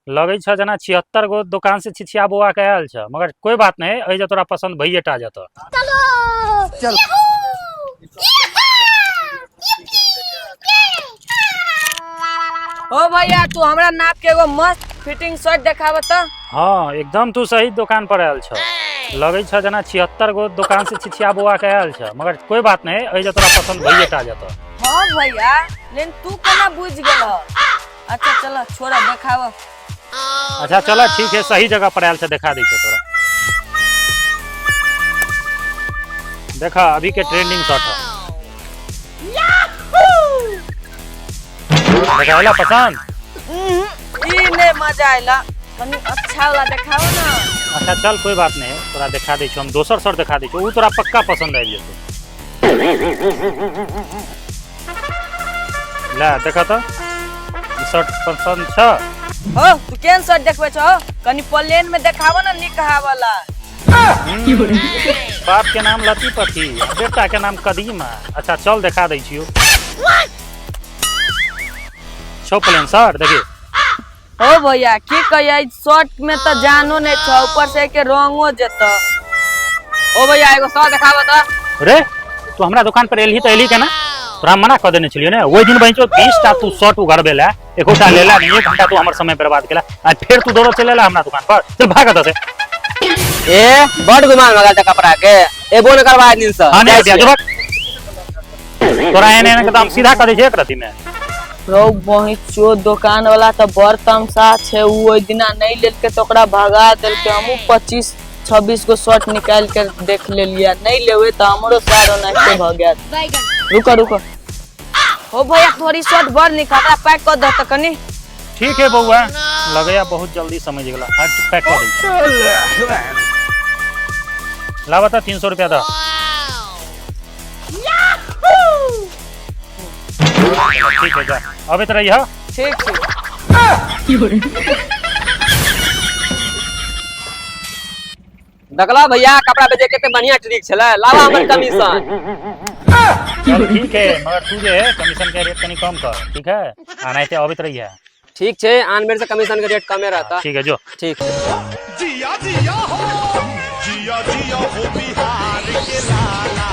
लगे छ जना 76 गो दुकान से छिछिया बुआ के आयल छ, मगर कोई बात नहीं, अई जे तोरा पसंद भइए टा जत। चल ओ भैया तू हमरा नाप के एगो मस्त फिटिंग शर्ट देखाव त। हाँ एकदम तू सही दुकान पर आयल छ। लगे छ जना 76 गो दुकान से छिछिया बुआ के आयल छ, मगर कोई बात नहीं, अई जे तोरा पसंद भइए टा जत। हां भैया लेकिन तू केना बुझ गेल? अच्छा चल छोरा देखाव। अच्छा चलो ठीक है, सही जगह पर आयल छ, दिखा दै छ तोरा। देखा अभी के ट्रेंडिंग शॉट है। देखाला पसंद? ई ने मजा आइला, कनी अच्छा वाला देखाओ ना। अच्छा चल कोई बात नहीं, तोरा दिखा दै छ, हम दोसर शर्ट दिखा दै छ, ऊ तोरा पक्का पसंद आबि जेतौ। ला देखा त ई शर्ट पसंद छ? हो तू केन शर्ट देखबे छ? कनी प्लेन में देखाव ना निकहा वाला। बाप के नाम लतीपति, बेटा के नाम कदीमा। अच्छा चल दिखा दै छियो। छो प्लेन शर्ट देखी। ओ भैया की कहिए शर्ट में तो जानो नहीं छ, ऊपर से के रंगो जत। ओ भैया एगो शर्ट देखाव त। रे तू हमरा दुकान पर एलही त एलही के ना, तोरा मना कर देने छलियो ने। ओइ दिन बहिचो 20 टा तू शर्ट उघरबे ला, एकोटा लेला नहीं, 1 घंटा तू हमर समय बर्बाद केला, आज फिर तू दौड़ चलेला हमरा दुकान पर। चल भाग त से। ए बड़ गुमान मगा त कपड़ा के ए बोल करवा दिन से। हां नहीं दिया जो तोरा एने एने एकदम सीधा कर दे छै एक रति में। रो बही चो दुकान वाला तो बड़ तमसा छे, उ ओइ दिना नहीं लेल के तो ओकरा भगा देल के। हमहु 25-26 गो शर्ट निकाल के देख लेलिया, नहीं लेवे तो हमरो सारो नाश्ते भ गया। रुको रुको ओ भैया थोड़ी शर्ट बड़ निकाला, पैक कर दे त कनी। ठीक है बउआ, लगया बहुत जल्दी समझ गेला। हट पैक कर दे। ला बता 300 रुपया दा। ठीक है जा, अबे तो रही है। ठीक ठीक देखला भैया कपड़ा बेचे केते बढ़िया ट्रिक छले, लावा हमर कमीशन। चल ठीक है, मगर तू जे है कमीशन के रेट कनी कम कर, ठीक है? आना है अबे तो रही है। ठीक छे, आन बेर से कमीशन के रेट कमे रहता। ठीक है जो। ठीक। जिया जिया हो बिहार के लाला।